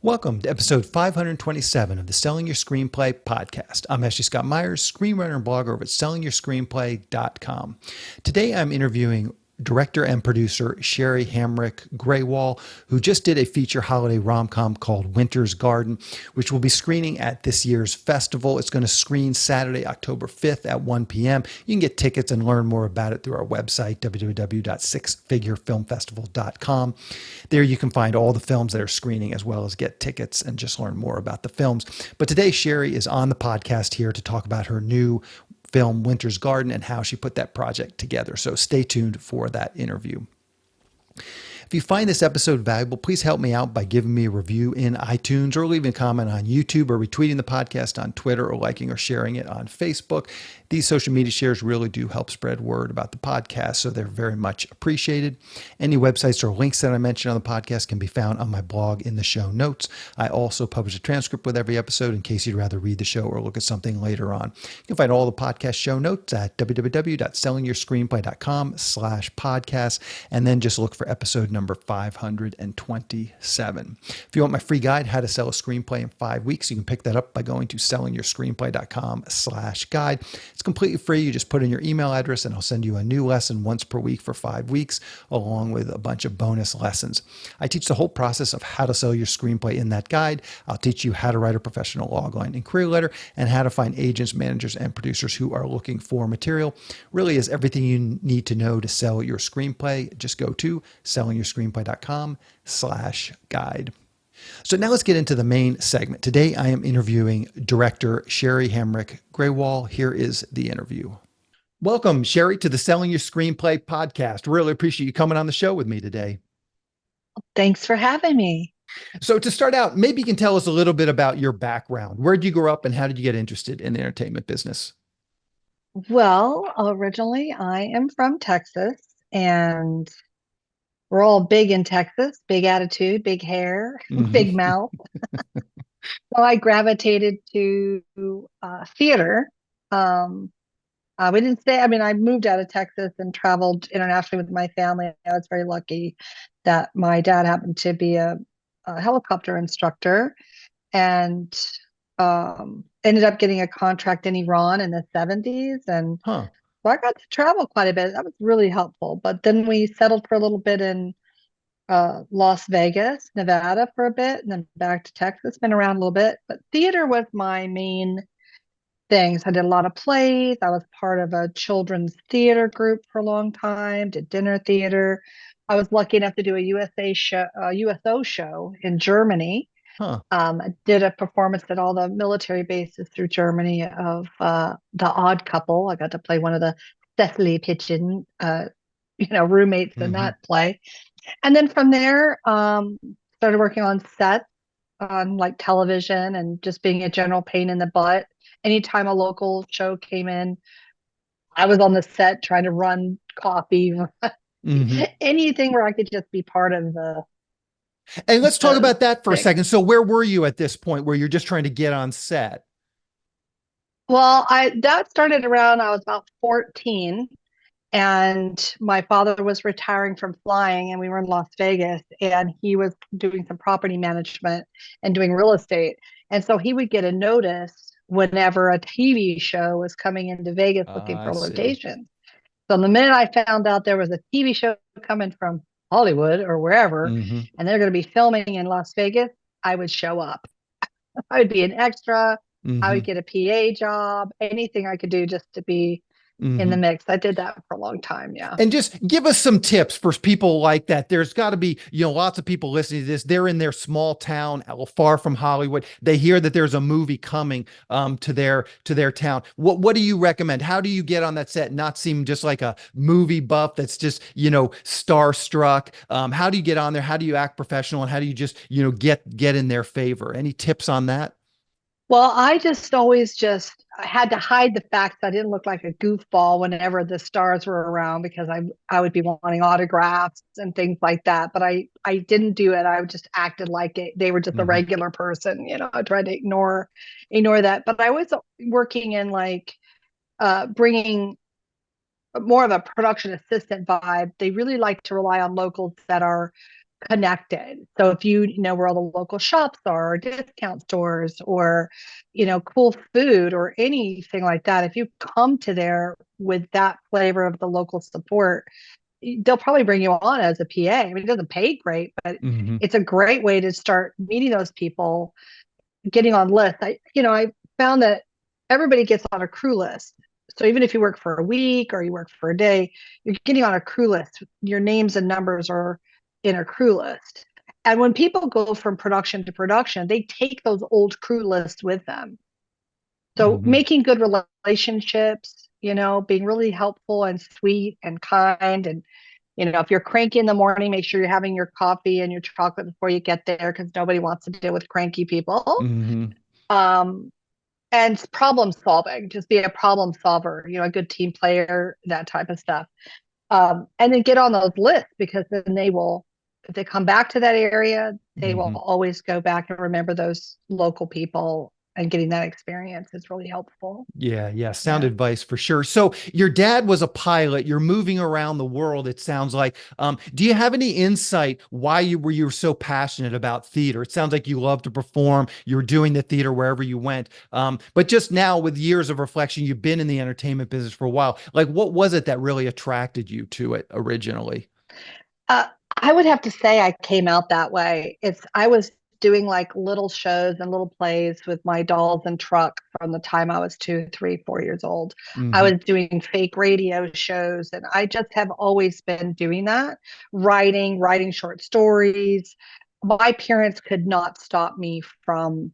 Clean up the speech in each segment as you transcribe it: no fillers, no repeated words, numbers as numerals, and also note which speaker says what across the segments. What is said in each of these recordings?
Speaker 1: Welcome to episode 527 of the Selling Your Screenplay podcast. I'm Ashley Scott Meyers, screenwriter and blogger over at sellingyourscreenplay.com. Today I'm interviewing director and producer Shari Hamrick Grewal, who just did a feature holiday rom-com called Winter's Garden, which will be screening at this year's festival. It's going to screen Saturday, October 5th at 1 p.m. You can get tickets and learn more about it through our website, www.sixfigurefilmfestival.com. There you can find all the films that are screening as well as get tickets and just learn more about the films. But today, Shari is on the podcast here to talk about her new film Winter's Garden and how she put that project together. So stay tuned for that interview. If you find this episode valuable, please help me out by giving me a review in iTunes or leaving a comment on YouTube or retweeting the podcast on Twitter or liking or sharing it on Facebook. These social media shares really do help spread word about the podcast, so they're very much appreciated. Any websites or links that I mentioned on the podcast can be found on my blog in the show notes. I also publish a transcript with every episode in case you'd rather read the show or look at something later on. You can find all the podcast show notes at www.sellingyourscreenplay.com/podcast, and then just look for episode number 527. If you want my free guide, How to Sell a Screenplay in 5 Weeks, you can pick that up by going to sellingyourscreenplay.com/guide. It's completely free. You just put in your email address and I'll send you a new lesson once per week for 5 weeks, along with a bunch of bonus lessons. I teach the whole process of how to sell your screenplay in that guide. I'll teach you how to write a professional logline and career letter and how to find agents, managers, and producers who are looking for material. Really is everything you need to know to sell your screenplay. Just go to sellingyourscreenplay.com/guide. So now let's get into the main segment. Today I am interviewing director Shari Hamrick Grewal. Here is the interview. Welcome, Shari, to the Selling Your Screenplay podcast. Really appreciate you coming on the show with me today.
Speaker 2: Thanks for having me.
Speaker 1: So to start out, maybe you can tell us a little bit about your background. Where did you grow up and how did you get interested in the entertainment business?
Speaker 2: Well, originally I am from Texas, and we're all big in Texas, big attitude, big hair,
Speaker 1: Mhm.
Speaker 2: big mouth. So I gravitated to theater. Um, we didn't stay, I mean, I moved out of Texas and traveled internationally with my family. I was very lucky that my dad happened to be a helicopter instructor, and ended up getting a contract in Iran in the 70s. And
Speaker 1: Huh.
Speaker 2: so I got to travel quite a bit. That was really helpful. But then we settled for a little bit in Las Vegas, Nevada for a bit, and then back to Texas. Been around a little bit, but theater was my main thing. So I did a lot of plays. I was part of a children's theater group for a long time, did dinner theater. I was lucky enough to do a USO show in Germany.
Speaker 1: Huh.
Speaker 2: I did a performance at all the military bases through Germany of The Odd Couple. I got to play one of the Cecily Pigeon, roommates in
Speaker 1: Hmm.
Speaker 2: that play. And then from there, started working on sets on like television and just being a general pain in the butt. Anytime a local show came in, I was on the set trying to run coffee,
Speaker 1: Hmm.
Speaker 2: anything where I could just be part of
Speaker 1: And let's talk
Speaker 2: the
Speaker 1: about that for a
Speaker 2: thing.
Speaker 1: second. So where were you at this point where you're just trying to get on set?
Speaker 2: Well, I that started around I was about 14, and my father was retiring from flying, and we were in Las Vegas, and he was doing some property management and doing real estate. And so he would get a notice whenever a TV show was coming into Vegas looking
Speaker 1: I
Speaker 2: for
Speaker 1: see.
Speaker 2: locations. So the minute I found out there was a TV show coming from Hollywood or wherever,
Speaker 1: Hmm.
Speaker 2: and they're going to be filming in Las Vegas, I would show up. I would be an extra. I would
Speaker 1: Hmm.
Speaker 2: get a PA job, anything I could do just to be in the
Speaker 1: Hmm.
Speaker 2: mix. I did that for a long time. Yeah.
Speaker 1: And just give us some tips for people like that. There's got to be, lots of people listening to this. They're in their small town, far from Hollywood. They hear that there's a movie coming to their town. What do you recommend? How do you get on that set and not seem just like a movie buff that's just starstruck? How do you get on there? How do you act professional? And how do you just get in their favor? Any tips on that?
Speaker 2: Well, I just always just I had to hide the fact that I didn't look like a goofball whenever the stars were around, because I would be wanting autographs and things like that. But I didn't do it. I just acted like they were just a
Speaker 1: Hmm.
Speaker 2: regular person. I tried to ignore that. But I was working in like bringing more of a production assistant vibe. They really like to rely on locals that are connected. So if you know where all the local shops are, or discount stores, or cool food or anything like that, if you come to there with that flavor of the local support, they'll probably bring you on as a PA. I mean, it doesn't pay great, but
Speaker 1: Hmm.
Speaker 2: it's a great way to start meeting those people, getting on lists. I found that everybody gets on a crew list. So even if you work for a week or you work for a day, you're getting on a crew list. Your names and numbers are in a crew list. And when people go from production to production, they take those old crew lists with them. So
Speaker 1: Hmm.
Speaker 2: making good relationships, being really helpful and sweet and kind. And, if you're cranky in the morning, make sure you're having your coffee and your chocolate before you get there, because nobody wants to deal with cranky people.
Speaker 1: Hmm.
Speaker 2: Um, and problem solving, just be a problem solver, a good team player, that type of stuff. And then get on those lists, because then if they come back to that area, they will
Speaker 1: Hmm.
Speaker 2: always go back and remember those local people, and getting that experience is really helpful.
Speaker 1: Yeah, yeah, sound
Speaker 2: Yeah.
Speaker 1: advice for sure. So your dad was a pilot. You're moving around the world, it sounds like. Do you have any insight why you were so passionate about theater? It sounds like you love to perform. You were doing the theater wherever you went. But just now, with years of reflection, you've been in the entertainment business for a while. Like, what was it that really attracted you to it originally?
Speaker 2: Uh, I would have to say I came out that way. I was doing like little shows and little plays with my dolls and truck from the time I was 2, 3, 4 years old. I
Speaker 1: Hmm.
Speaker 2: was doing fake radio shows, and I just have always been doing that, writing short stories. My parents could not stop me from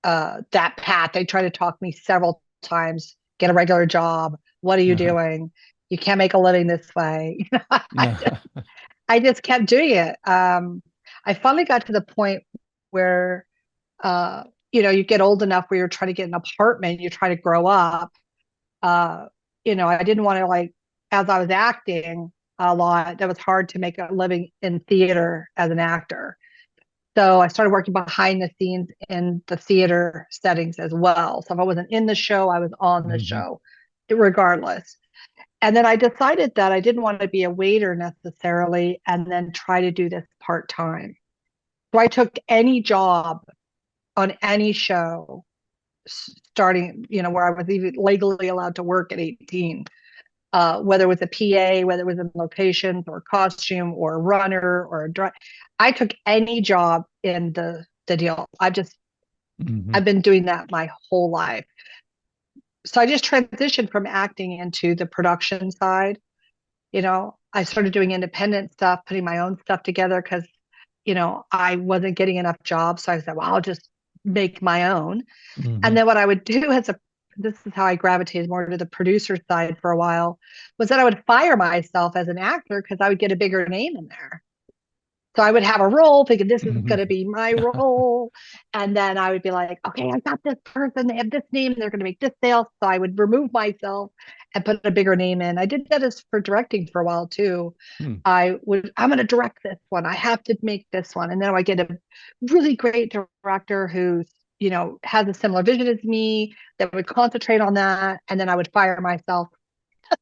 Speaker 2: that path. They tried to talk me several times, get a regular job. What are you doing? You can't make a living this way. I just kept doing it. I finally got to the point where, uh, you get old enough where you're trying to get an apartment, you try to grow up. Uh, I didn't want to, like, as I was acting a lot, that was hard to make a living in theater as an actor. So I started working behind the scenes in the theater settings as well. So if I wasn't in the show, I was on the
Speaker 1: Hmm.
Speaker 2: show, regardless. And then I decided that I didn't want to be a waiter necessarily, and then try to do this part time. So I took any job on any show, starting, where I was even legally allowed to work at 18, whether it was a PA, whether it was in locations or costume or a runner or a driver. I took any job in the deal.
Speaker 1: Hmm.
Speaker 2: I've been doing that my whole life. So I just transitioned from acting into the production side. I started doing independent stuff, putting my own stuff together, because, I wasn't getting enough jobs. So I said, well, I'll just make my own. And
Speaker 1: Hmm.
Speaker 2: then what I would do this is how I gravitated more to the producer side for a while, was that I would fire myself as an actor, because I would get a bigger name in there. So I would have a role thinking this is going to
Speaker 1: Hmm.
Speaker 2: be my role. And then I would be like, okay, I got this person. They have this name and they're going to make this sale. So I would remove myself and put a bigger name in. I did that as for directing for a while too. I'm going to direct this one. I have to make this one. And then I get a really great director who's, has a similar vision as me, that would concentrate on that. And then I would fire myself,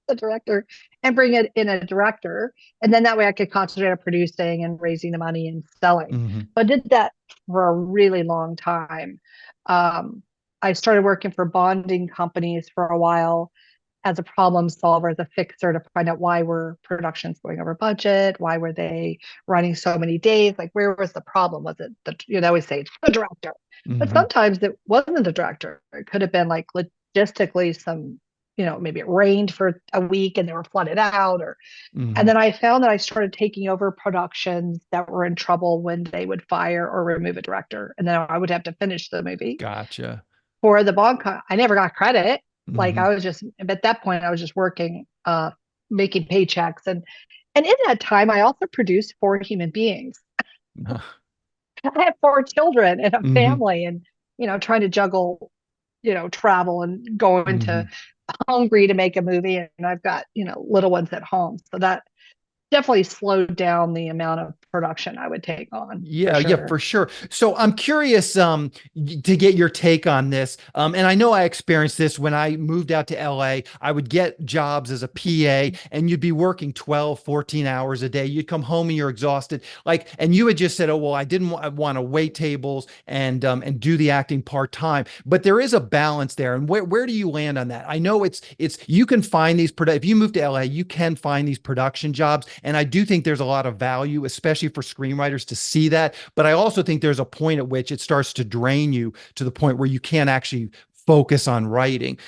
Speaker 2: the director, and bring it in a director. And then that way I could concentrate on producing and raising the money and selling.
Speaker 1: Hmm.
Speaker 2: But I did that for a really long time. I started working for bonding companies for a while as a problem solver, as a fixer, to find out why were productions going over budget, why were they running so many days, like where was the problem? Was it they always say it's the director, but
Speaker 1: Hmm.
Speaker 2: sometimes it wasn't the director. It could have been like logistically some, maybe it rained for a week and they were flooded out, or and
Speaker 1: Hmm.
Speaker 2: then I found that I started taking over productions that were in trouble when they would fire or remove a director, and then I would have to finish the movie
Speaker 1: Gotcha.
Speaker 2: for the I never got credit. Like,
Speaker 1: Hmm.
Speaker 2: I was just, at that point, I was just working, making paychecks. And in that time, I also produced 4 human beings. I have 4 children and a
Speaker 1: Hmm.
Speaker 2: family, and, trying to juggle, travel and going to
Speaker 1: Hmm.
Speaker 2: Hungary to make a movie. And I've got, little ones at home. So definitely slowed down the amount of production I would take on for
Speaker 1: Yeah, yeah, for
Speaker 2: sure.
Speaker 1: sure. So I'm curious to get your take on this. And I know I experienced this when I moved out to LA. I would get jobs as a PA and you'd be working 12, 14 hours a day. You'd come home and you're exhausted. Like, and you had just said, "Oh, well, I didn't want to wait tables and do the acting part-time." But there is a balance there. And where do you land on that? I know it's you can find these if you move to LA, you can find these production jobs. And I do think there's a lot of value, especially for screenwriters to see that. But I also think there's a point at which it starts to drain you to the point where you can't actually focus on writing.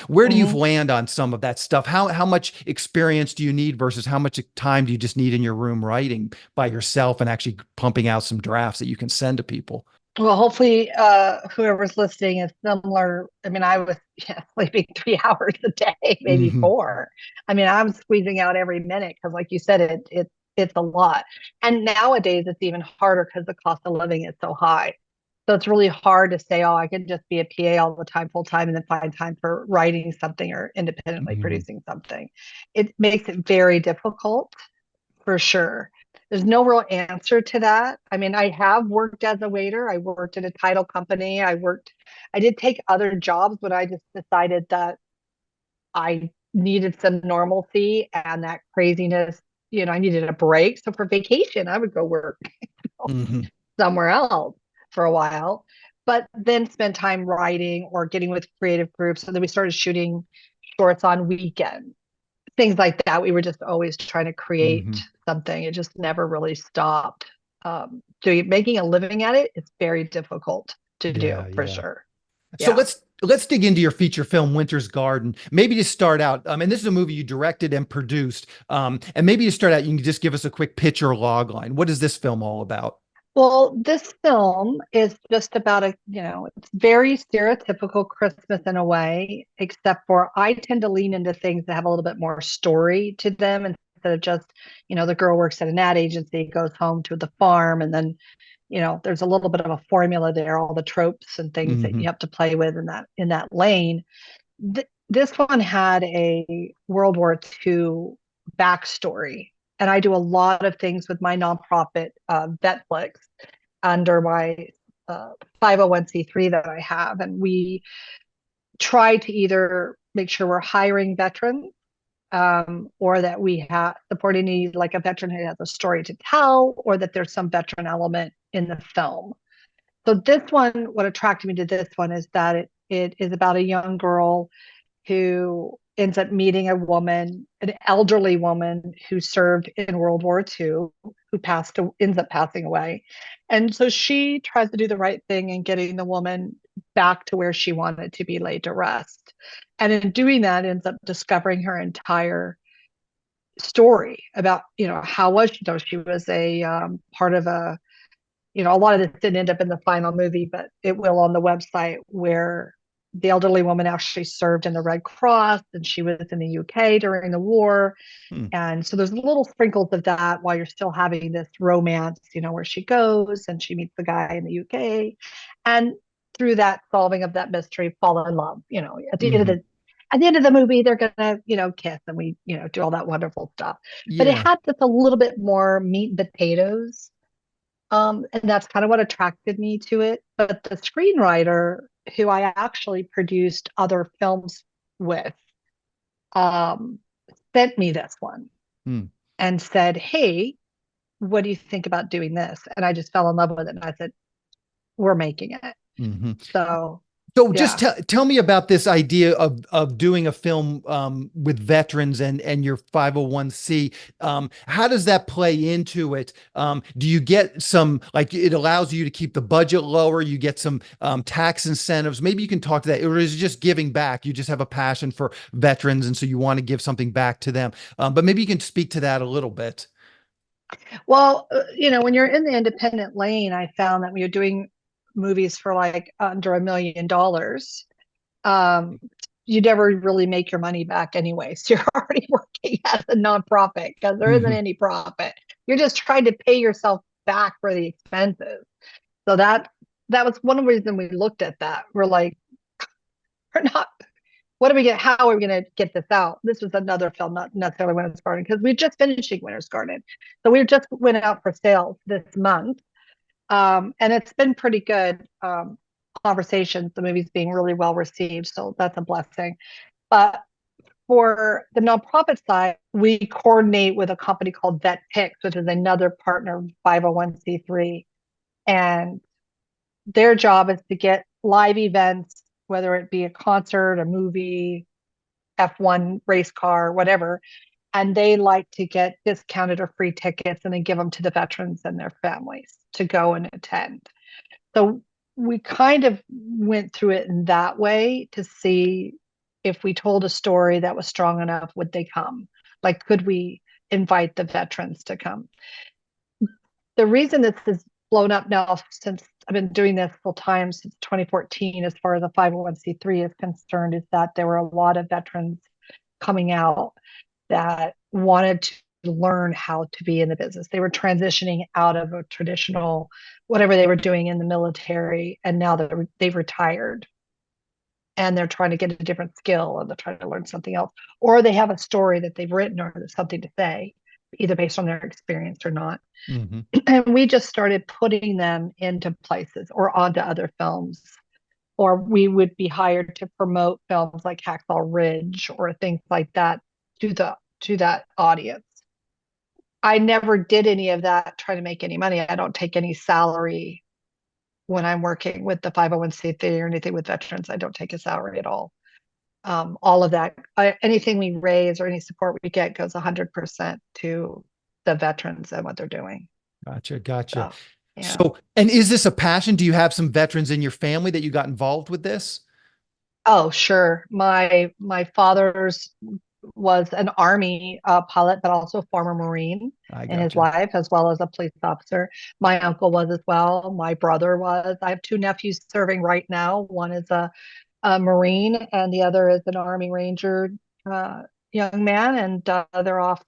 Speaker 1: Where do you
Speaker 2: Mhm.
Speaker 1: land on some of that stuff? How much experience do you need versus how much time do you just need in your room writing by yourself and actually pumping out some drafts that you can send to people?
Speaker 2: Well, hopefully, whoever's listening is similar. I mean, I was sleeping 3 hours a day, maybe
Speaker 1: Hmm.
Speaker 2: four. I mean, I'm squeezing out every minute because, like you said, it's a lot. And nowadays, it's even harder because the cost of living is so high. So it's really hard to say, oh, I can just be a PA all the time, full time, and then find time for writing something or independently
Speaker 1: Hmm.
Speaker 2: producing something. It makes it very difficult for sure. There's no real answer to that. I mean, I have worked as a waiter. I worked at a title company. I did take other jobs, but I just decided that I needed some normalcy and that craziness. I needed a break. So for vacation, I would go work
Speaker 1: Hmm.
Speaker 2: somewhere else for a while, but then spend time writing or getting with creative groups. So then we started shooting shorts on weekends, things like that. We were just always trying to create
Speaker 1: Hmm.
Speaker 2: something. It just never really stopped. Making a living at it, it's very difficult to do
Speaker 1: Yeah,
Speaker 2: for
Speaker 1: yeah.
Speaker 2: sure.
Speaker 1: So
Speaker 2: Yeah.
Speaker 1: let's dig into your feature film, Winter's Garden. Maybe to start out, and this is a movie you directed and produced. And maybe to start out, you can just give us a quick pitch or log line. What is this film all about?
Speaker 2: Well, this film is just about it's very stereotypical Christmas in a way, except for I tend to lean into things that have a little bit more story to them instead of just, the girl works at an ad agency, goes home to the farm, and then there's a little bit of a formula there, all the tropes and things that
Speaker 1: Hmm.
Speaker 2: you have to play with in that lane. This one had a World War II backstory, and I do a lot of things with my nonprofit, Vetflix, under my uh, 501(c)(3) that I have, and we try to either make sure we're hiring veterans, or that we have support any like a veteran who has a story to tell, or that there's some veteran element in the film. So this one, what attracted me to this one is that it is about a young girl who ends up meeting a woman, an elderly woman who served in World War II, who ends up passing away. And so she tries to do the right thing in getting the woman back to where she wanted to be laid to rest. And in doing that, ends up discovering her entire story about, how was she, though she was a part of a lot of this didn't end up in the final movie, but it will on the website, where the elderly woman actually served in the Red Cross and she was in the UK during the war.
Speaker 1: Hmm.
Speaker 2: And so there's little sprinkles of that while you're still having this romance, where she goes and she meets the guy in the UK. And through that solving of that mystery, fall in love.
Speaker 1: Hmm.
Speaker 2: At the end of the movie, they're gonna, kiss and we, do all that wonderful stuff. But it
Speaker 1: Yeah.
Speaker 2: had just a little bit more meat and potatoes, and that's kind of what attracted me to it. But the screenwriter, who I actually produced other films with, um, sent me this one
Speaker 1: Hmm.
Speaker 2: and said, "Hey, what do you think about doing this?" And I just fell in love with it. And I said, "We're making it."
Speaker 1: Hmm.
Speaker 2: So,
Speaker 1: So just
Speaker 2: yeah.
Speaker 1: tell me about this idea of doing a film with veterans and your 501c. How does that play into it? Do you get some, like, it allows you to keep the budget lower? You get some tax incentives. Maybe you can talk to that. Or is it just giving back? You just have a passion for veterans, and so you want to give something back to them. But maybe you can speak to that a little bit.
Speaker 2: Well, when you're in the independent lane, I found that when you're doing movies for like under $1 million, um, you never really make your money back anyway. So you're already working as a nonprofit because there isn't
Speaker 1: Hmm.
Speaker 2: any profit. You're just trying to pay yourself back for the expenses. So that was one of the reasons we looked at that. We're like, we're not. what are we get? How are we going to get this out? This was another film, not necessarily Winter's Garden, because we're just finishing Winter's Garden, so we just went out for sales this month, and it's been pretty good conversations. The movie's being really well received, so that's a blessing. But for the nonprofit side, we coordinate with a company called Vet Picks, which is another partner 501c3, and their job is to get live events, whether it be a concert, a movie, F1 race car, whatever, and they like to get discounted or free tickets and then give them to the veterans and their families to go and attend. So we kind of went through it in that way to see if we told a story that was strong enough, would they come? Like, could we invite the veterans to come? The reason this has blown up now, since I've been doing this full time since 2014, as far as the 501c3 is concerned, is that there were a lot of veterans coming out that wanted to learn how to be in the business. They were transitioning out of a traditional, whatever they were doing in the military, and now they've retired and they're trying to get a different skill, and they're trying to learn something else, or they have a story that they've written or there's something to say, either based on their experience or not. Mm-hmm. And we just started putting them into places or onto other films, or we would be hired to promote films like Hacksaw Ridge or things like that to that audience. I never did any of that trying to make any money. I don't take any salary when I'm working with the 501c3 or anything with veterans. I don't take a salary at all. All of that, anything we raise or any support we get goes 100% to the veterans and what they're doing.
Speaker 1: Gotcha.
Speaker 2: So, yeah.
Speaker 1: So, and is this a passion? Do you have some veterans in your family that you got involved with this?
Speaker 2: Oh, sure. My father's was an Army pilot, but also a former Marine in his life, as well as a police officer. My uncle was as well. My brother was. I have two nephews serving right now. One is a Marine, and the other is an Army Ranger young man, and they're off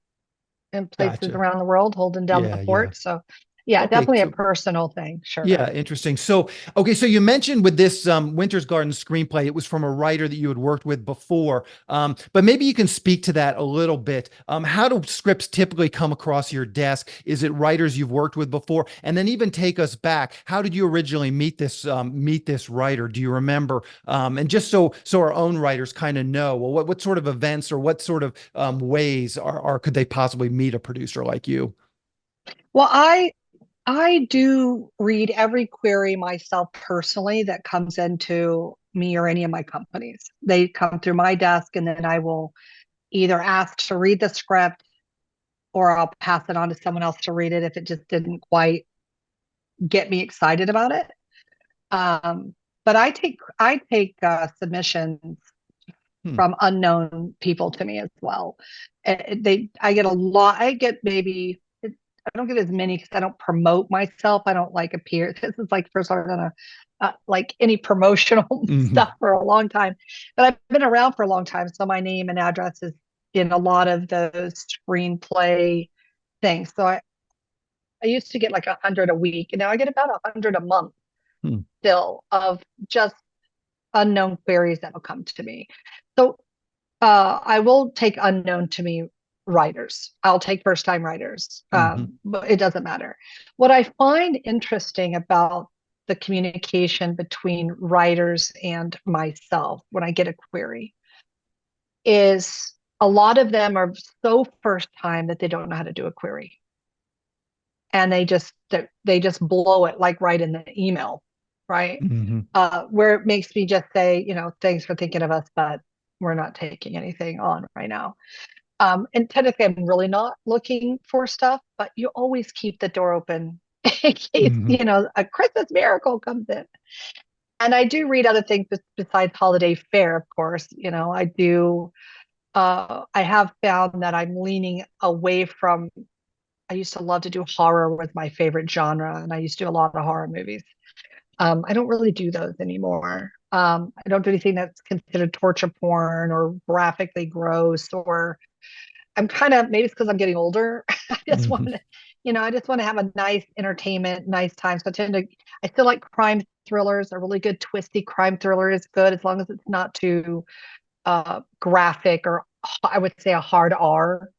Speaker 2: in places around the world holding down the fort. So yeah, okay, definitely a personal thing. Sure.
Speaker 1: Yeah, interesting. So, okay, so you mentioned with this Winter's Garden screenplay, it was from a writer that you had worked with before, but maybe you can speak to that a little bit. How do scripts typically come across your desk? Is it writers you've worked with before? And then even take us back. How did you originally meet this writer? Do you remember? And just so our own writers kind of know, well, what sort of events or what sort of ways could they possibly meet a producer like you?
Speaker 2: Well, I do read every query myself personally that comes into me or any of my companies. They come through my desk, and then I will either ask to read the script, or I'll pass it on to someone else to read it if it just didn't quite get me excited about it. But I take submissions from unknown people to me as well. I get a lot. I get maybe. I don't get as many because I don't promote myself. I don't like appear. This is like first I'm gonna like any promotional stuff for a long time, but I've been around for a long time, so my name and address is in a lot of those screenplay things. So I used to get like 100 a week, and now I get about 100 a month still of just unknown queries that will come to me. So I will take unknown to me writers. I'll take first time writers, but it doesn't matter. What I find interesting about the communication between writers and myself when I get a query is a lot of them are so first time that they don't know how to do a query. And they just blow it like right in the email, right? Where it makes me just say, thanks for thinking of us, but we're not taking anything on right now. And technically, I'm really not looking for stuff, but you always keep the door open in case, a Christmas miracle comes in. And I do read other things besides holiday fare, of course. I do. I have found that I'm leaning away from. I used to love to do horror with my favorite genre, and I used to do a lot of horror movies. I don't really do those anymore. I don't do anything that's considered torture porn or graphically gross, or I'm kind of, maybe it's because I'm getting older. I just want to, I just want to have a nice entertainment, nice time. So I still like crime thrillers. A really good twisty crime thriller is good as long as it's not too graphic, or I would say a hard R.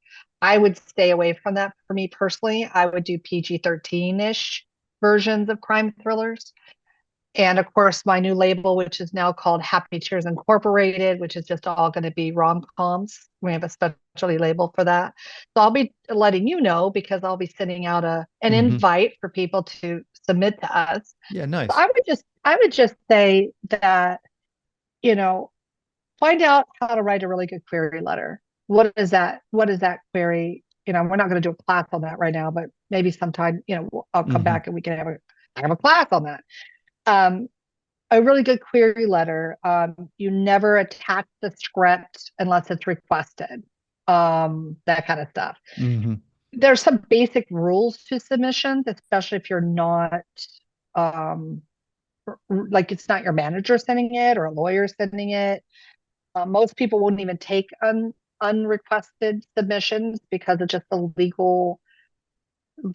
Speaker 2: I would stay away from that for me personally. I would do PG-13-ish versions of crime thrillers. And of course, my new label, which is now called Happy Tears Incorporated, which is just all going to be rom-coms. We have a specialty label for that. So I'll be letting you know, because I'll be sending out an
Speaker 1: Hmm.
Speaker 2: invite for people to submit to us.
Speaker 1: Yeah,
Speaker 2: So
Speaker 1: nice.
Speaker 2: I would just say that, you know, find out how to write a really good query letter. What is that query? We're not going to do a class on that right now, but maybe sometime, I'll come
Speaker 1: Hmm.
Speaker 2: back and we can have a class on that. Um, a really good query letter. You never attach the script unless it's requested. That kind of stuff.
Speaker 1: Hmm.
Speaker 2: There's some basic rules to submissions, especially if you're not um, like it's not your manager sending it or a lawyer sending it. Most people won't even take unrequested submissions because of just the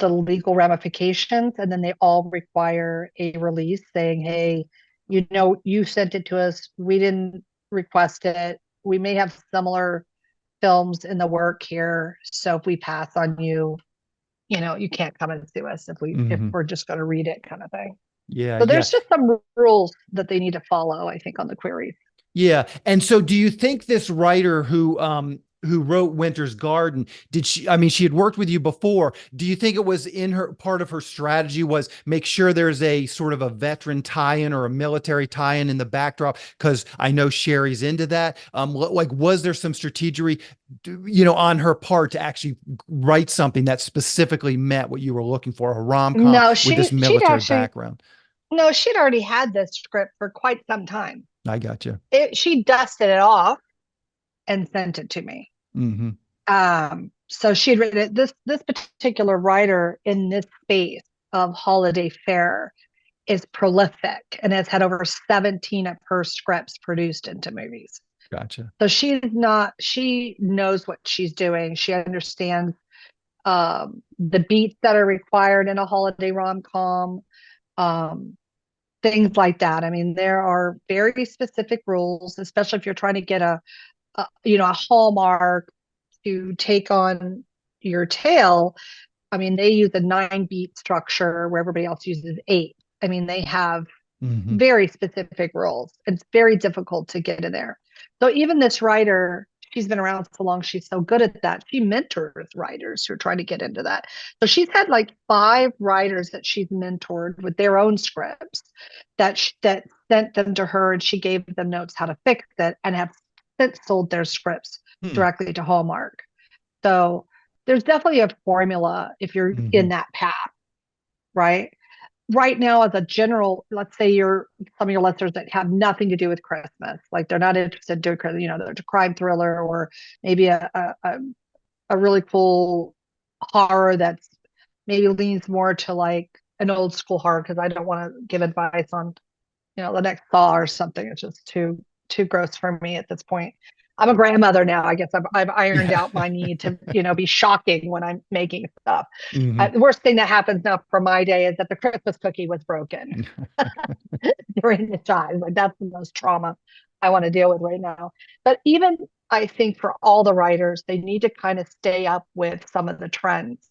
Speaker 2: legal ramifications, and then they all require a release saying, hey, you sent it to us, we didn't request it, we may have similar films in the work here, so if we pass on you, you can't come and sue us if
Speaker 1: Hmm.
Speaker 2: we're just going to read it, kind of thing.
Speaker 1: Yeah,
Speaker 2: So
Speaker 1: yeah.
Speaker 2: there's just some rules that they need to follow, I think, on the queries.
Speaker 1: Yeah. And so do you think this writer who wrote Winter's Garden, did she, I mean, she had worked with you before. Do you think it was in her part of her strategy was make sure there's a sort of a veteran tie-in or a military tie-in in the backdrop? Because I know Sherry's into that. Like, was there some strategy, on her part to actually write something that specifically met what you were looking for, a rom-com
Speaker 2: No,
Speaker 1: with this
Speaker 2: she'd
Speaker 1: military
Speaker 2: actually
Speaker 1: background?
Speaker 2: no, she'd already had this script for quite some time.
Speaker 1: I got you.
Speaker 2: She dusted it off and sent it to me.
Speaker 1: Hmm.
Speaker 2: So she'd written it. This particular writer in this space of holiday fare is prolific and has had over 17 of her scripts produced into movies.
Speaker 1: Gotcha.
Speaker 2: So she knows what she's doing. She understands the beats that are required in a holiday rom-com, um, things like that. I mean, there are very specific rules, especially if you're trying to get a Hallmark to take on your tale. I mean, they use a 9 beat structure where everybody else uses 8. I mean, they have
Speaker 1: Hmm.
Speaker 2: very specific rules. It's very difficult to get in there. So even this writer, she's been around so long, she's so good at that. She mentors writers who are trying to get into that. So she's had like 5 writers that she's mentored with their own scripts that sent them to her, and she gave them notes how to fix it, and have since sold their scripts
Speaker 1: Hmm.
Speaker 2: directly to Hallmark. So there's definitely a formula if you're
Speaker 1: Hmm.
Speaker 2: in that path, right? Right now, as a general, let's say you're some of your listeners that have nothing to do with Christmas, like they're not interested in doing, there's a crime thriller, or maybe a really cool horror that's maybe leans more to like an old school horror, because I don't want to give advice on the next Saw or something. It's just too gross for me at this point. I'm a grandmother now. I guess I've ironed
Speaker 1: Yeah.
Speaker 2: out my need to be shocking when I'm making stuff.
Speaker 1: Hmm.
Speaker 2: The worst thing that happens now for my day is that the Christmas cookie was broken during the time. Like, that's the most trauma I want to deal with right now. But even, I think, for all the writers, they need to kind of stay up with some of the trends.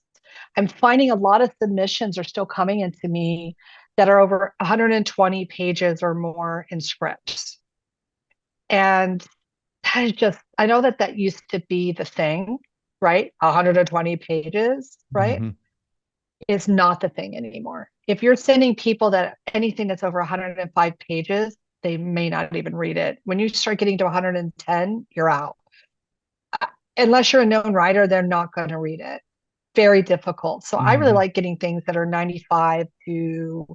Speaker 2: I'm finding a lot of submissions are still coming into me that are over 120 pages or more in scripts. And that is just, I know that that used to be the thing, right? 120 pages, right?
Speaker 1: Hmm.
Speaker 2: Is not the thing anymore. If you're sending people that anything that's over 105 pages, they may not even read it. When you start getting to 110, you're out. Unless you're a known writer, they're not going to read it. Very difficult. So I really
Speaker 1: Hmm.
Speaker 2: like getting things that are 95 to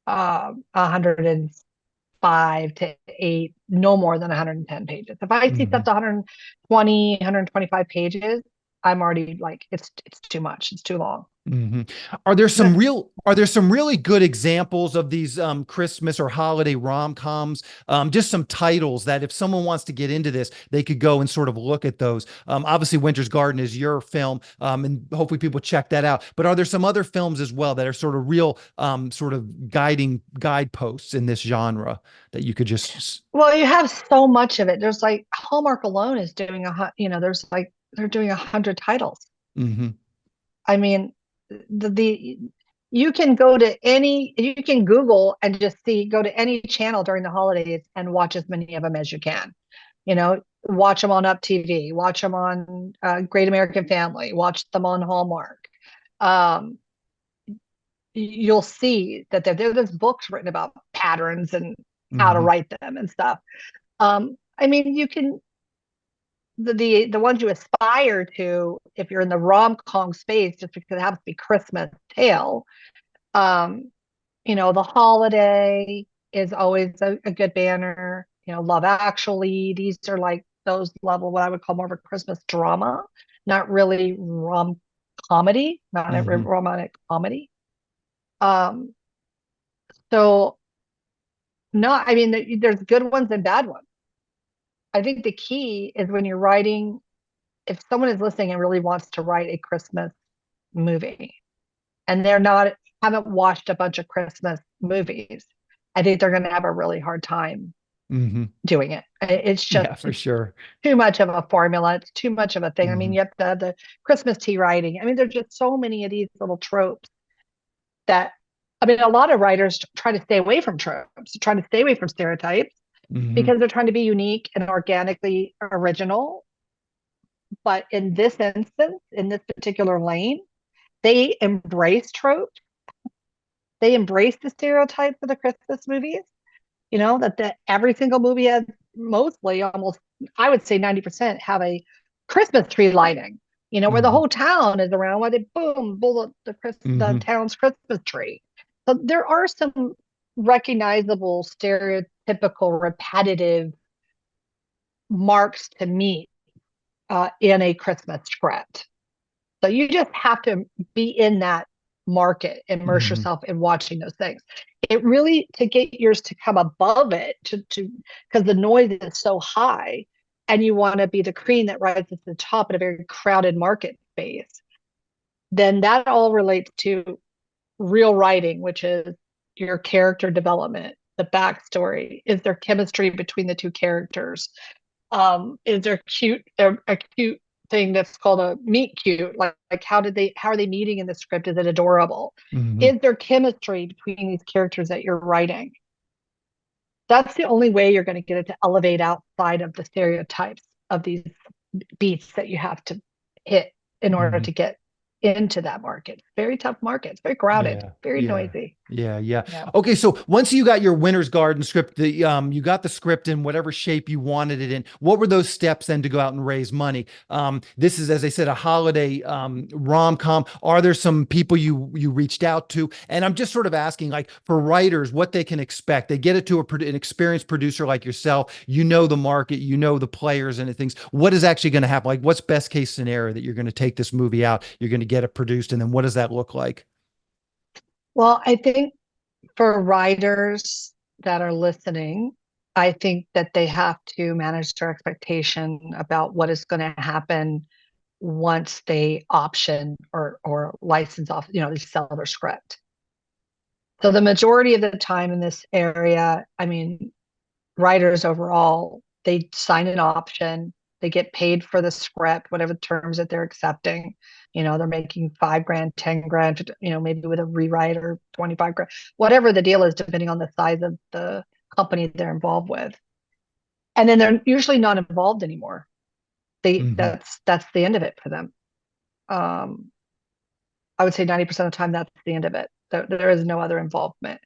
Speaker 2: 105 to 8, no more than 110 pages. If I see
Speaker 1: Hmm.
Speaker 2: stuff to 120, 125 pages, I'm already like, it's too much. It's too long.
Speaker 1: Hmm. Are there some really good examples of these Christmas or holiday rom-coms? Just some titles that if someone wants to get into this, they could go and sort of look at those. Obviously, Winter's Garden is your film, and hopefully people check that out. But are there some other films as well that are sort of real, sort of guideposts in this genre that you could just?
Speaker 2: Well, you have so much of it. There's like Hallmark alone is doing there's like they're doing 100 titles.
Speaker 1: Hmm.
Speaker 2: I mean, the you can go to you can Google and just go to any channel during the holidays and watch as many of them as you can. Watch them on Up TV, watch them on Great American Family, watch them on Hallmark. Um, you'll see that there's books written about patterns and how to
Speaker 1: Hmm.
Speaker 2: write them and stuff. I mean, you can the ones you aspire to if you're in the rom-com space, just because it happens to be Christmas tale. Um, the holiday is always a good banner. Love Actually. These are like those level, what I would call more of a Christmas drama, not really comedy, not a
Speaker 1: Hmm.
Speaker 2: romantic comedy. Um, so no, I mean, there's good ones and bad ones. I think the key is when you're writing, if someone is listening and really wants to write a Christmas movie and they're not haven't watched a bunch of Christmas movies, I think they're going to have a really hard time
Speaker 1: Hmm.
Speaker 2: doing it. It's just
Speaker 1: Yeah, for sure.
Speaker 2: too much of a formula. It's too much of a thing. I mean,
Speaker 1: Hmm.
Speaker 2: you have to have the Christmas tea writing. I mean, there's just so many of these little tropes that, I mean, a lot of writers try to stay away from tropes, try to stay away from stereotypes
Speaker 1: Hmm.
Speaker 2: because they're trying to be unique and organically original. But in this instance, in this particular lane, they embrace tropes. They embrace the stereotypes of the Christmas movies. That every single movie has mostly almost, I would say 90% have a Christmas tree lighting. Where the
Speaker 1: Hmm.
Speaker 2: whole town is around, where they boom, bullet the
Speaker 1: Hmm.
Speaker 2: town's Christmas tree. So there are some recognizable, stereotypical, repetitive marks to meet in a Christmas script. So you just have to be in that market, immerse
Speaker 1: Hmm.
Speaker 2: yourself in watching those things. It really, to get yours to come above it, to because the noise is so high, and you want to be the cream that rises to the top in a very crowded market space. Then that all relates to real writing, which is your character development, the backstory. Is there chemistry between the two characters? Is there a cute thing that's called a meet cute? Like how are they meeting in the script? Is it adorable?
Speaker 1: Hmm.
Speaker 2: Is there chemistry between these characters that you're writing? That's the only way you're going to get it to elevate outside of the stereotypes of these beats that you have to hit in order
Speaker 1: Hmm.
Speaker 2: to get into that market. Very tough market. It's very crowded,
Speaker 1: Yeah,
Speaker 2: very
Speaker 1: yeah,
Speaker 2: noisy.
Speaker 1: yeah, yeah.
Speaker 2: Yeah.
Speaker 1: Okay, so once you got your Winter's Garden script, you got the script in whatever shape you wanted it in. What were those steps then to go out and raise money? This is, as I said, a holiday rom-com. Are there some people you reached out to? And I'm just sort of asking, like, for writers, what they can expect. They get it to an experienced producer like yourself. You know the market, you know the players and things. What is actually going to happen? Like, what's best case scenario that you're going to take this movie out, you're going to get it produced, and then what does that look like?
Speaker 2: Well, I think for writers that are listening, I think that they have to manage their expectation about what is going to happen once they option or license off, they sell their script. So the majority of the time in this area, I mean, writers overall, they sign an option, they get paid for the script, whatever terms that they're accepting. They're making 5 grand, 10 grand, maybe with a rewrite or 25 grand, whatever the deal is, depending on the size of the company they're involved with. And then they're usually not involved anymore.
Speaker 1: Hmm.
Speaker 2: That's the end of it for them. Um, I would say 90% of the time that's the end of it. There is no other involvement.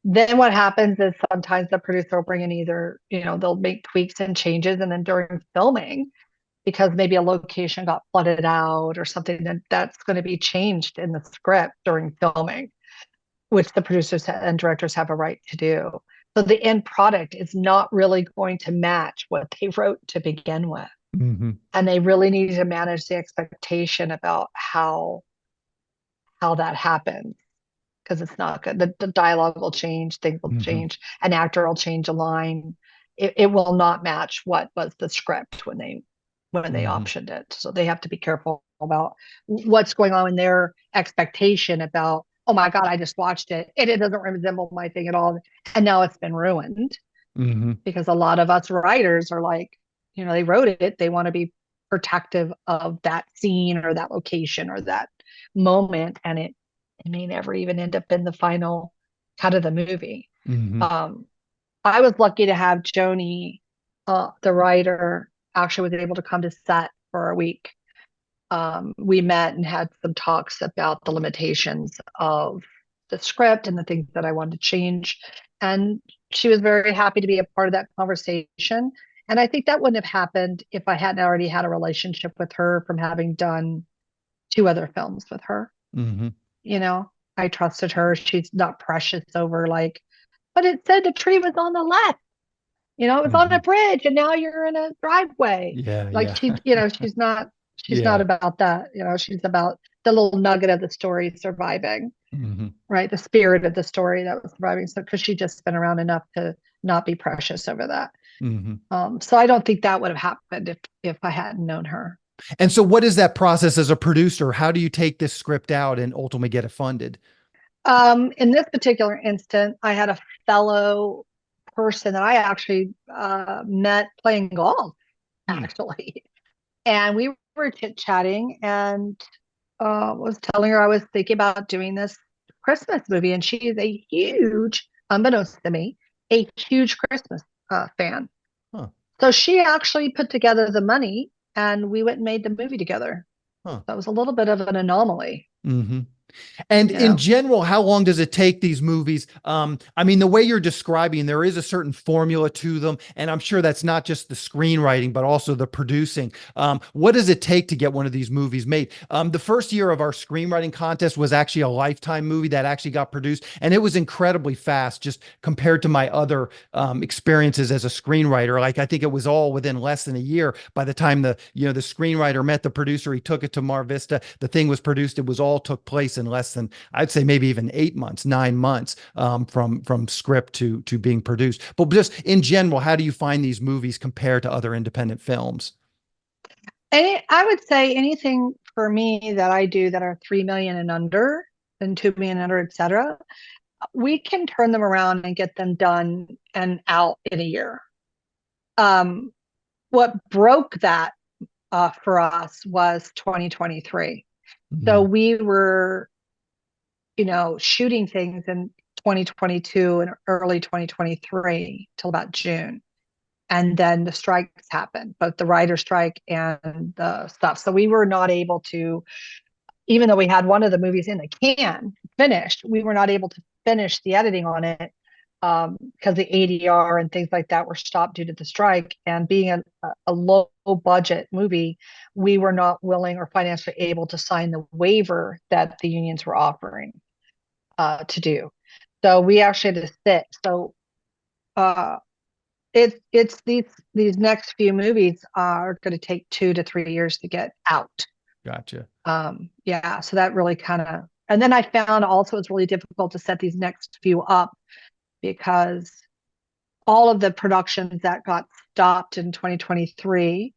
Speaker 2: Then what happens is sometimes the producer will bring in either, they'll make tweaks and changes, and then during filming, because maybe a location got flooded out or something, that's going to be changed in the script during filming, which the producers and directors have a right to do. So the end product is not really going to match what they wrote to begin with.
Speaker 1: Hmm.
Speaker 2: And they really needed to manage the expectation about how that happens because it's not good. The dialogue will change, things will
Speaker 1: Hmm.
Speaker 2: change, an actor will change a line. It will not match what was the script when they
Speaker 1: Hmm.
Speaker 2: optioned it. So they have to be careful about what's going on in their expectation about, oh my God, I just watched it and it doesn't resemble my thing at all. And now it's been ruined
Speaker 1: Hmm.
Speaker 2: because a lot of us writers are like, they wrote it, they want to be protective of that scene or that location or that moment, and it may never even end up in the final cut of the movie.
Speaker 1: Hmm.
Speaker 2: Um, I was lucky to have Joni, the writer, actually was able to come to set for a week. We met and had some talks about the limitations of the script and the things that I wanted to change. And she was very happy to be a part of that conversation. And I think that wouldn't have happened if I hadn't already had a relationship with her from having done two other films with her.
Speaker 1: Hmm.
Speaker 2: You know, I trusted her. She's not precious over like, but it said the tree was on the left. It was on
Speaker 1: Hmm.
Speaker 2: a bridge and now you're in a driveway.
Speaker 1: Yeah,
Speaker 2: Like
Speaker 1: yeah.
Speaker 2: she's not
Speaker 1: Yeah.
Speaker 2: about that. She's about the little nugget of the story surviving,
Speaker 1: Hmm.
Speaker 2: right? The spirit of the story that was surviving. So because she'd just been around enough to not be precious over that.
Speaker 1: Hmm.
Speaker 2: So I don't think that would have happened if I hadn't known her.
Speaker 1: And so what is that process as a producer? How do you take this script out and ultimately get it funded?
Speaker 2: In this particular instance, I had a fellow person that I actually met playing golf,
Speaker 1: Hmm.
Speaker 2: actually. And we were chit chatting and was telling her I was thinking about doing this Christmas movie. And she is a huge, unbeknownst to me, a huge Christmas fan.
Speaker 1: Huh.
Speaker 2: So she actually put together the money and we went and made the movie together.
Speaker 1: Huh.
Speaker 2: That was a little bit of an anomaly,
Speaker 1: Hmm. And
Speaker 2: you
Speaker 1: in
Speaker 2: know.
Speaker 1: general, how long does it take these movies? I mean, the way you're describing, there is a certain formula to them, and I'm sure that's not just the screenwriting, but also the producing. What does it take to get one of these movies made? The first year of our screenwriting contest was actually a Lifetime movie that actually got produced, and it was incredibly fast, just compared to my other experiences as a screenwriter. Like I think it was all within less than a year by the time the screenwriter met the producer, he took it to Mar Vista, the thing was produced, it was all took place in less than, I'd say, maybe even 8 months, 9 months, from script to being produced. But just in general, how do you find these movies compared to other independent films?
Speaker 2: I would say anything for me that I do that are 3 million and under, and 2 million and under, et cetera, we can turn them around and get them done and out in a year. Um, what broke that for us was 2023. So
Speaker 1: Mhm.
Speaker 2: we were, shooting things in 2022 and early 2023 till about June. And then the strikes happened, both the writer strike and the stuff. So we were not able to, even though we had one of the movies in the can finished, we were not able to finish the editing on it because the ADR and things like that were stopped due to the strike. And being a low budget movie, we were not willing or financially able to sign the waiver that the unions were offering to do. So we actually had to sit. So uh, it's these next few movies are going to take 2 to 3 years to get out.
Speaker 1: Gotcha.
Speaker 2: Yeah, so that really kind of, and then I found also it's really difficult to set these next few up because all of the productions that got stopped in 2023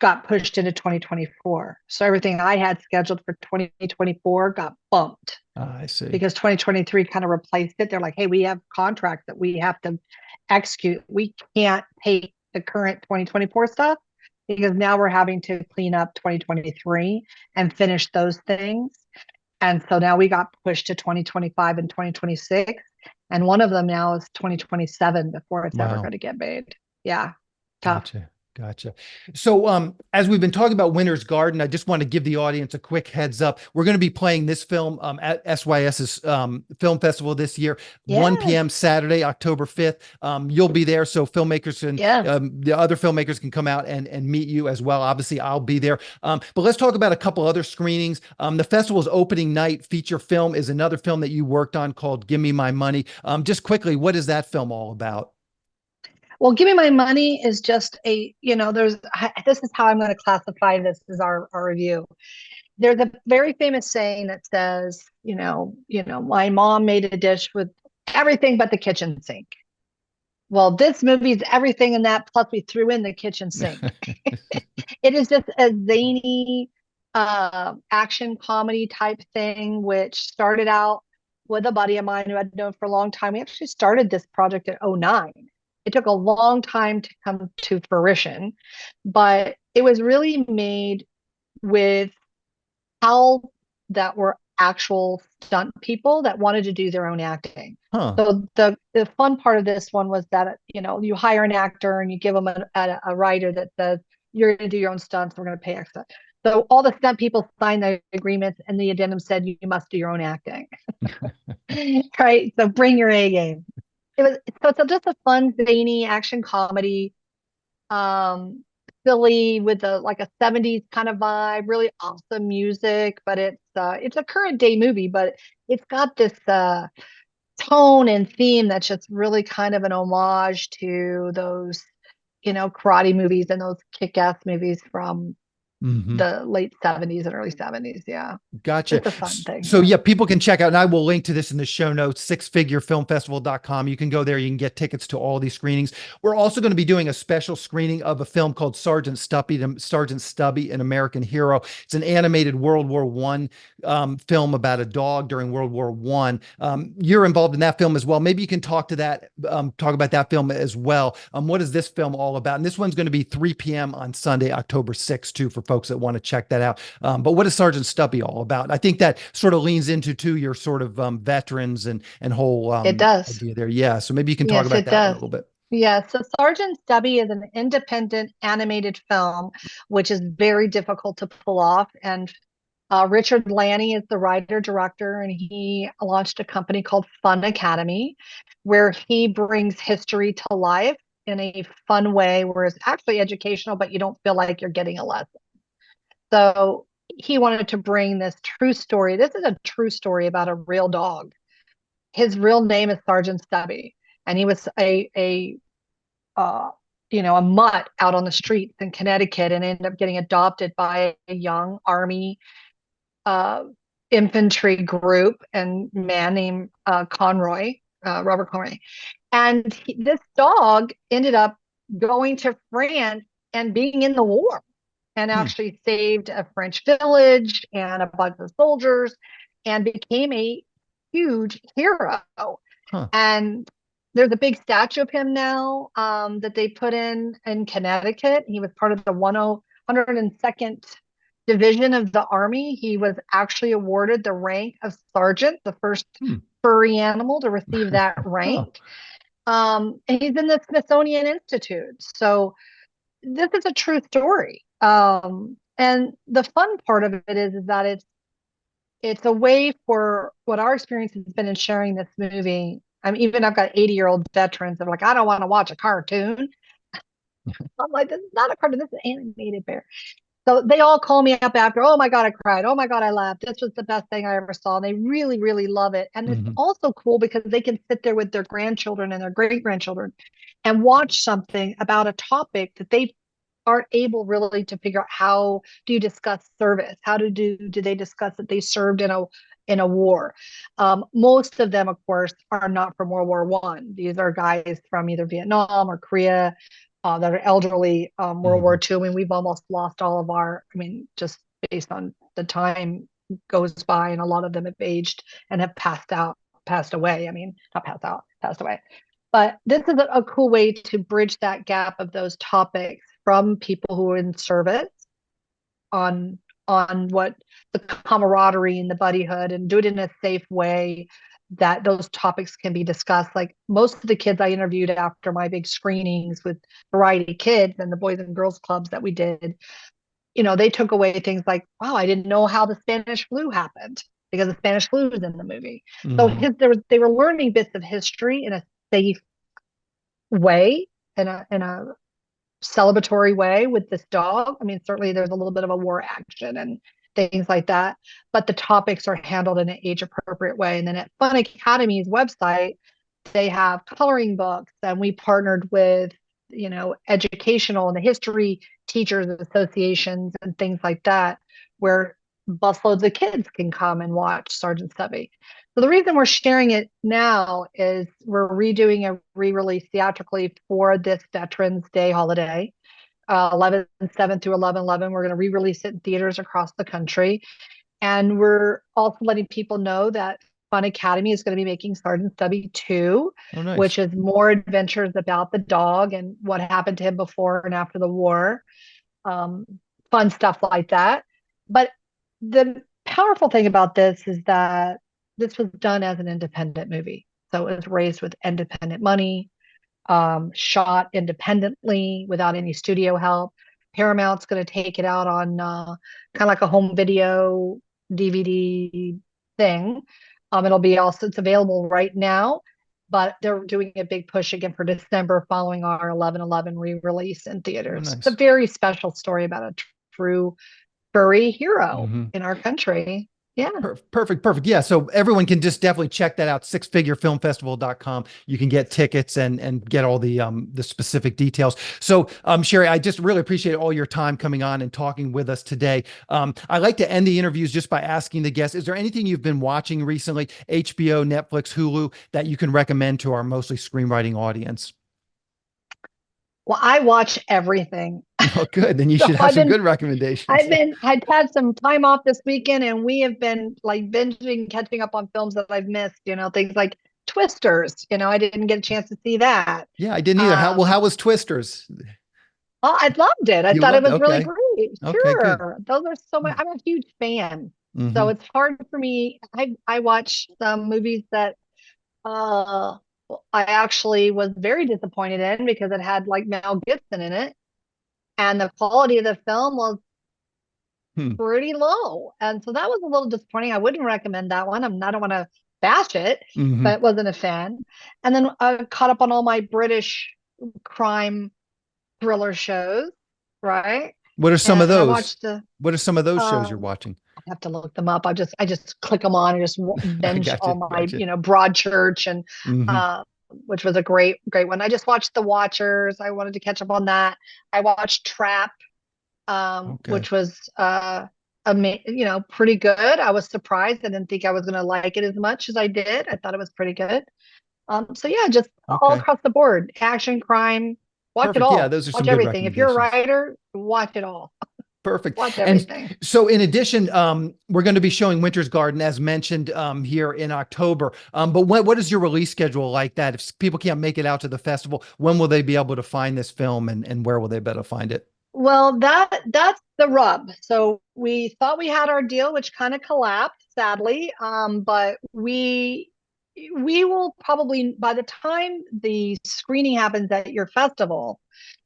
Speaker 2: got pushed into 2024. So everything I had scheduled for 2024 got bumped
Speaker 1: I see.
Speaker 2: because 2023 kind of replaced it. They're like, hey, we have contracts that we have to execute. We can't take the current 2024 stuff because now we're having to clean up 2023 and finish those things. And so now we got pushed to 2025 and 2026. And one of them now is 2027 before it's ever
Speaker 1: Wow.
Speaker 2: going to get made. Yeah, tough.
Speaker 1: Gotcha. Gotcha. So, as we've been talking about Winter's Garden, I just want to give the audience a quick heads up. We're going to be playing this film at SYS's film festival this year, 1
Speaker 2: Yes,
Speaker 1: p.m. Saturday, October 5th. You'll be there, so filmmakers and
Speaker 2: yes.
Speaker 1: the other filmmakers can come out and meet you as well. Obviously, I'll be there. But let's talk about a couple other screenings. The festival's opening night feature film is another film that you worked on called "Give Me My Money." Just quickly, what is that film all about?
Speaker 2: Well, Give Me My Money is just this is how I'm going to classify this as our review. There's a very famous saying that says, my mom made a dish with everything but the kitchen sink. Well, this movie is everything in that, plus we threw in the kitchen sink. It is just a zany action comedy type thing, which started out with a buddy of mine who I'd known for a long time. We actually started this project at '09. It took a long time to come to fruition, but it was really made with how that were actual stunt people that wanted to do their own acting.
Speaker 1: Huh.
Speaker 2: So the fun part of this one was that you hire an actor and you give them a writer that says you're going to do your own stunts. We're going to pay extra. So all the stunt people signed the agreements, and the addendum said you must do your own acting. Right. So bring your A game. It's just a fun, zany action comedy. Um, Silly with a 70s kind of vibe, really awesome music, but it's a current day movie, but it's got this tone and theme that's just really kind of an homage to those, karate movies and those kick-ass movies from
Speaker 1: Hmm.
Speaker 2: the late 70s and early 70s. Yeah.
Speaker 1: Gotcha.
Speaker 2: It's a fun thing.
Speaker 1: So
Speaker 2: Yeah.
Speaker 1: yeah, people can check out, and I will link to this in the show notes, sixfigurefilmfestival.com. You can go there, you can get tickets to all these screenings. We're also going to be doing a special screening of a film called Sergeant Stubby, an American Hero. It's an animated World War One film about a dog during World War One. You're involved in that film as well. Maybe you can talk about that film as well. What is this film all about? And this one's going to be 3 p.m. on Sunday, October 6th, too, for folks that want to check that out. But what is Sergeant Stubby all about? I think that sort of leans into too your sort of veterans and whole
Speaker 2: It does.
Speaker 1: idea there. Yeah. So maybe you can talk
Speaker 2: Yes,
Speaker 1: about
Speaker 2: it
Speaker 1: that one a
Speaker 2: does.
Speaker 1: little bit.
Speaker 2: Yeah, so Sergeant Stubby is an independent animated film, which is very difficult to pull off. And Richard Lanny is the writer director, and he launched a company called Fun Academy, where he brings history to life in a fun way, where it's actually educational, but you don't feel like you're getting a lesson. So he wanted to bring this true story. This is a true story about a real dog. His real name is Sergeant Stubby, and he was uh, a mutt out on the streets in Connecticut, and ended up getting adopted by a young Army uh, infantry group and man named Robert Conroy. And this dog ended up going to France and being in the war, and
Speaker 1: Hmm.
Speaker 2: actually saved a French village and a bunch of soldiers, and became a huge hero.
Speaker 1: Huh.
Speaker 2: And there's a big statue of him now that they put in Connecticut. He was part of the 102nd Division of the Army. He was actually awarded the rank of sergeant, the first
Speaker 1: Hmm.
Speaker 2: furry animal to receive that
Speaker 1: Huh.
Speaker 2: rank. And he's in the Smithsonian Institute. So this is a true story. And the fun part of it is that it's a way for what our experience has been in sharing this movie. Even I've got 80-year-old veterans that are like, I don't want to watch a cartoon. I'm like, this is not a cartoon, this is an animated bear. So they all call me up after, oh my God, I cried. Oh my God, I laughed. This was the best thing I ever saw. And they really, really love it. And it's
Speaker 1: Hmm.
Speaker 2: also cool because they can sit there with their grandchildren and their great grandchildren and watch something about a topic that they aren't able really to figure out. How do you discuss service? How do they discuss that they served in a war? Most of them, of course, are not from World War One. These are guys from either Vietnam or Korea, that are elderly, World War
Speaker 1: Hmm.
Speaker 2: II. We've almost lost all of just based on the time goes by, and a lot of them have aged and have passed away. Not passed out, passed away. But this is a cool way to bridge that gap of those topics from people who are in service on what the camaraderie and the buddyhood, and do it in a safe way that those topics can be discussed. Like most of the kids I interviewed after my big screenings with Variety Kids and the Boys and Girls Clubs that we did, they took away things like, wow, I didn't know how the Spanish flu happened, because the Spanish flu was in the movie. So
Speaker 1: Hmm.
Speaker 2: they were learning bits of history in a safe way, in a celebratory way with this dog. Certainly there's a little bit of a war action and things like that, but the topics are handled in an age appropriate way. And then at Fun Academy's website, they have coloring books, and we partnered with educational and the history teachers associations and things like that, where busloads of kids can come and watch Sergeant Stubby. So the reason we're sharing it now is we're redoing a re-release theatrically for this Veterans Day holiday, 11/7 through 11/11. We're going to re-release it in theaters across the country. And we're also letting people know that Fun Academy is going to be making Sergeant Stubby 2,
Speaker 1: Oh, nice.
Speaker 2: which is more adventures about the dog and what happened to him before and after the war. Um, Fun stuff like that. But the powerful thing about this is that this was done as an independent movie. So it was raised with independent money, shot independently without any studio help. Paramount's going to take it out on kind of like a home video DVD thing. It's available right now, but they're doing a big push again for December following our 11/11 re-release in
Speaker 1: Oh,
Speaker 2: theaters. It's a
Speaker 1: nice.
Speaker 2: very special story about a true furry hero
Speaker 1: Hmm.
Speaker 2: in our country. Yeah.
Speaker 1: Perfect, perfect. Yeah, so everyone can just definitely check that out, sixfigurefilmfestival.com. You can get tickets and get all the specific details. So, Shari, I just really appreciate all your time coming on and talking with us today. I like to end the interviews just by asking the guests, is there anything you've been watching recently, HBO, Netflix, Hulu, that you can recommend to our mostly screenwriting audience?
Speaker 2: Well, I watch everything.
Speaker 1: Oh, good. Then you
Speaker 2: So
Speaker 1: should have some good recommendations.
Speaker 2: I've had some time off this weekend, and we have been like binging, catching up on films that I've missed, things like Twisters. I didn't get a chance to see that.
Speaker 1: Yeah, I didn't either.
Speaker 2: Um,
Speaker 1: How was Twisters?
Speaker 2: oh, I loved it. I
Speaker 1: You
Speaker 2: thought it
Speaker 1: loved it?
Speaker 2: was really
Speaker 1: Okay.
Speaker 2: great.
Speaker 1: Okay, good.
Speaker 2: Sure. Those are so much. I'm a huge fan. So
Speaker 1: Hmm.
Speaker 2: it's hard for me. I watch some movies that uh I actually was very disappointed in because it had like Mel Gibson in it, and the quality of the film was
Speaker 1: Hmm.
Speaker 2: pretty low. And so that was a little disappointing. I wouldn't recommend that one. I don't want to bash it,
Speaker 1: Hmm.
Speaker 2: but wasn't a fan. And then I caught up on all my British crime thriller shows, right?
Speaker 1: What are some of
Speaker 2: And I
Speaker 1: those?
Speaker 2: watched the
Speaker 1: What are some of those shows you're
Speaker 2: um
Speaker 1: watching?
Speaker 2: I have to look them up. I just click them on and just
Speaker 1: I
Speaker 2: binge
Speaker 1: got you.
Speaker 2: all my,
Speaker 1: Gotcha.
Speaker 2: Broadchurch and
Speaker 1: Hmm.
Speaker 2: uh which was a great one. I just watched The Watchers. I wanted to catch up on that. I watched Trap,
Speaker 1: Okay.
Speaker 2: which was pretty good. I was surprised. I didn't think I was going to like it as much as I did. I thought it was pretty good. So yeah, just all
Speaker 1: Okay.
Speaker 2: across the board, action, crime, watch it
Speaker 1: Perfect. Yeah,
Speaker 2: all.
Speaker 1: those are some
Speaker 2: Watch
Speaker 1: good
Speaker 2: everything. If you're a
Speaker 1: recommendations.
Speaker 2: writer, watch it all.
Speaker 1: Perfect.
Speaker 2: Watch
Speaker 1: And
Speaker 2: everything.
Speaker 1: so, in addition, we're going to be showing Winter's Garden as mentioned here in October. But what is your release schedule like that? If people can't make it out to the festival, when will they be able to find this film and where will they better find it?
Speaker 2: Well, that's the rub. So we thought we had our deal, which kind of collapsed, sadly. But we will probably, by the time the screening happens at your festival,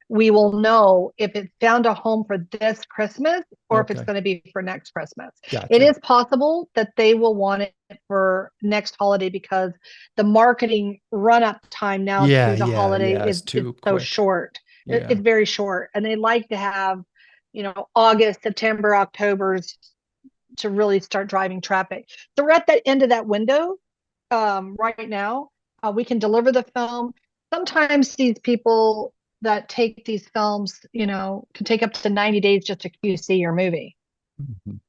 Speaker 2: we will know if it's found a home for this Christmas or if it's
Speaker 1: Okay.
Speaker 2: going to be for next Christmas. It
Speaker 1: Gotcha.
Speaker 2: is possible that they will want it for next holiday because the marketing run up time now
Speaker 1: Yeah,
Speaker 2: to the
Speaker 1: yeah,
Speaker 2: holiday
Speaker 1: yeah. It's
Speaker 2: is
Speaker 1: too
Speaker 2: so
Speaker 1: quick.
Speaker 2: short.
Speaker 1: Yeah.
Speaker 2: It's very short. And they like to have, August, September, October's to really start driving traffic. So we're at the end of that window right now. We can deliver the film. Sometimes these people that take these films, can take up to 90 days just to QC your movie,
Speaker 1: Mhm.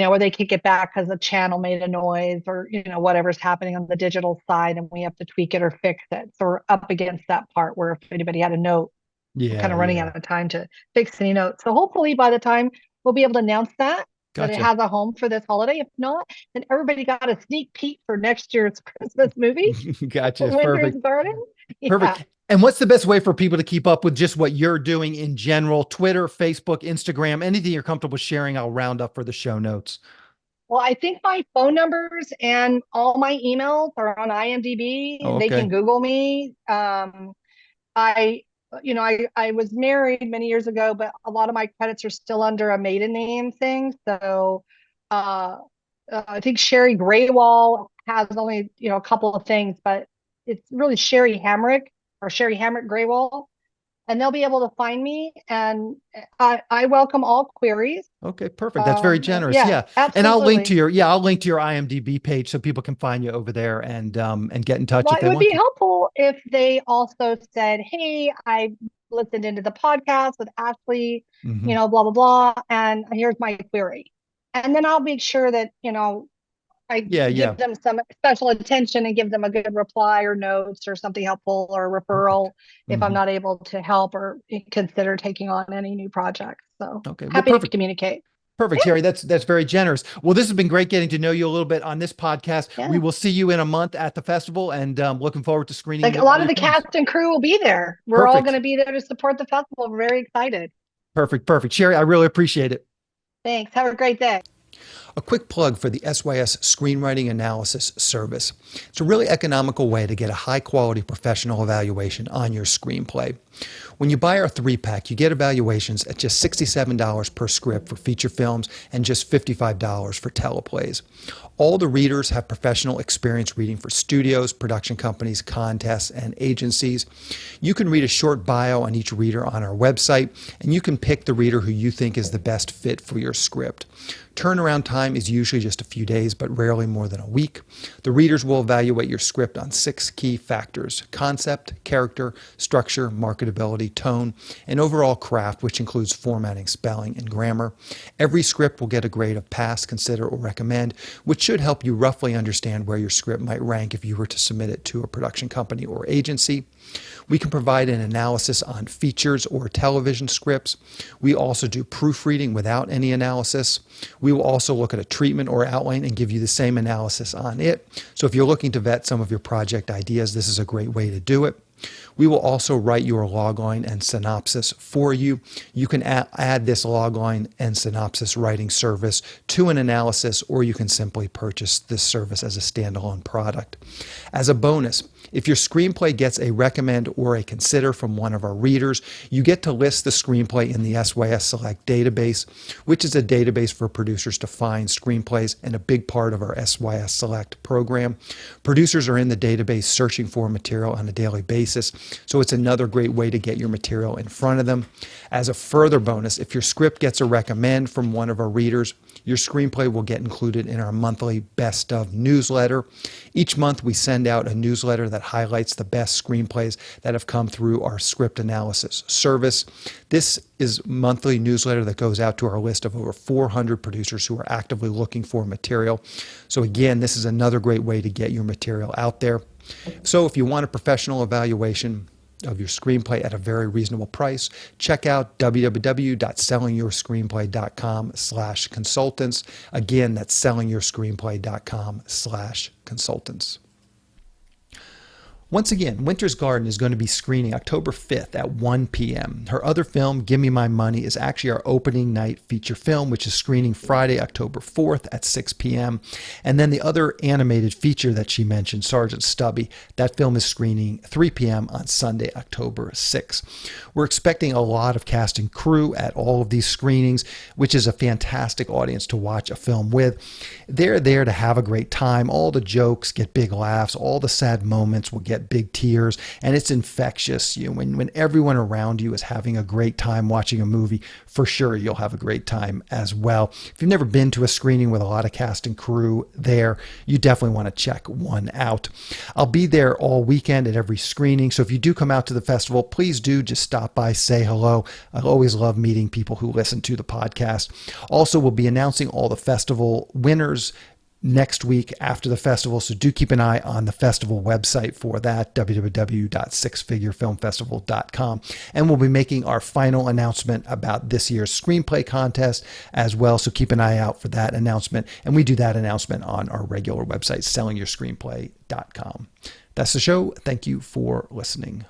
Speaker 2: where they kick it back because the channel made a noise or, whatever's happening on the digital side and we have to tweak it or fix it. So we're up against that part where if anybody had a note, we're kind
Speaker 1: Yeah,
Speaker 2: of running
Speaker 1: yeah.
Speaker 2: out of time to fix any notes. So hopefully by the time we'll be able to announce that it
Speaker 1: Gotcha.
Speaker 2: has a home for this holiday. If not, then everybody got a sneak peek for next year's Christmas movie,
Speaker 1: Gotcha.
Speaker 2: Winter's
Speaker 1: Perfect.
Speaker 2: Garden. Yeah.
Speaker 1: Perfect. And what's the best way for people to keep up with just what you're doing in general? Twitter, Facebook, Instagram, anything you're comfortable sharing, I'll round up for the show notes.
Speaker 2: Well, I think my phone numbers and all my emails are on
Speaker 1: Oh,
Speaker 2: IMDb. They can
Speaker 1: okay.
Speaker 2: Google me. I, I was married many years ago, but a lot of my credits are still under a maiden name thing. So, uh, I think Shari Grewal has only, a couple of things, but it's really Shari Hamrick or Shari Hamrick Grewal, and they'll be able to find me. And I welcome all queries.
Speaker 1: Okay, perfect. That's very generous.
Speaker 2: Yeah,
Speaker 1: Yeah. And
Speaker 2: absolutely.
Speaker 1: I'll link to your IMDb page so people can find you over there and get in touch
Speaker 2: Well,
Speaker 1: if
Speaker 2: it
Speaker 1: they
Speaker 2: would
Speaker 1: want
Speaker 2: be
Speaker 1: to.
Speaker 2: helpful if they also said, "Hey, I listened into the podcast with Ashley,
Speaker 1: Hmm.
Speaker 2: blah, blah, blah. And here's my query. And then I'll make sure that, I
Speaker 1: Yeah,
Speaker 2: give
Speaker 1: yeah.
Speaker 2: them some special attention and give them a good reply or notes or something helpful or referral
Speaker 1: Perfect.
Speaker 2: if I'm
Speaker 1: Hmm.
Speaker 2: not able to help or consider taking on any new projects. So
Speaker 1: Okay. Well,
Speaker 2: happy to
Speaker 1: perfect.
Speaker 2: communicate.
Speaker 1: Perfect,
Speaker 2: Yeah,
Speaker 1: Sherry. That's very generous. Well, this has been great getting to know you a little bit on this podcast. We
Speaker 2: yeah.
Speaker 1: will see you in a month at the festival, and looking forward to screening
Speaker 2: Like a
Speaker 1: all
Speaker 2: lot of
Speaker 1: your
Speaker 2: the
Speaker 1: films.
Speaker 2: cast and crew will be there. We're all going
Speaker 1: Perfect.
Speaker 2: to be there to support the festival. We're very excited.
Speaker 1: Perfect. Perfect. Sherry, I really appreciate it.
Speaker 2: Thanks. Have a great day.
Speaker 1: A quick plug for the SYS Screenwriting Analysis Service. It's a really economical way to get a high quality professional evaluation on your screenplay. When you buy our 3-pack, you get evaluations at just $67 per script for feature films and just $55 for teleplays. All the readers have professional experience reading for studios, production companies, contests, and agencies. You can read a short bio on each reader on our website, and you can pick the reader who you think is the best fit for your script. Turnaround time is usually just a few days, but rarely more than a week. The readers will evaluate your script on 6 key factors: concept, character, structure, marketability, tone, and overall craft, which includes formatting, spelling, and grammar. Every script will get a grade of pass, consider, or recommend, which should help you roughly understand where your script might rank if you were to submit it to a production company or agency. We can provide an analysis on features or television scripts. We also do proofreading without any analysis. We will also look at a treatment or outline and give you the same analysis on it. So if you're looking to vet some of your project ideas, this is a great way to do it. We will also write your logline and synopsis for you. You can add this logline and synopsis writing service to an analysis, or you can simply purchase this service as a standalone product. As a bonus, if your screenplay gets a recommend or a consider from one of our readers, you get to list the screenplay in the SYS Select database, which is a database for producers to find screenplays and a big part of our SYS Select program. Producers are in the database searching for material on a daily basis, so it's another great way to get your material in front of them. As a further bonus, if your script gets a recommend from one of our readers, your screenplay will get included in our monthly Best Of newsletter. Each month, we send out a newsletter that highlights the best screenplays that have come through our script analysis service. This is a monthly newsletter that goes out to our list of over 400 producers who are actively looking for material. So again, this is another great way to get your material out there. So if you want a professional evaluation of your screenplay at a very reasonable price, check out www.sellingyourscreenplay.com/consultants. Again, that's sellingyourscreenplay.com/consultants. Once again, Winter's Garden is going to be screening October 5th at 1 p.m. Her other film, Give Me My Money, is actually our opening night feature film, which is screening Friday, October 4th at 6 p.m. And then the other animated feature that she mentioned, Sergeant Stubby, that film is screening 3 p.m. on Sunday, October 6th. We're expecting a lot of cast and crew at all of these screenings, which is a fantastic audience to watch a film with. They're there to have a great time. All the jokes get big laughs. All the sad moments will get big tears, and it's infectious. When everyone around you is having a great time watching a movie, for sure you'll have a great time as well. If you've never been to a screening with a lot of cast and crew there, you definitely want to check one out. I'll be there all weekend at every screening, so if you do come out to the festival, please do just stop by, say hello. I always love meeting people who listen to the podcast. Also, we'll be announcing all the festival winners next week after the festival, so do keep an eye on the festival website for that, www.sixfigurefilmfestival.com. And we'll be making our final announcement about this year's screenplay contest as well, so keep an eye out for that announcement. And we do that announcement on our regular website, sellingyourscreenplay.com. That's the show. Thank you for listening.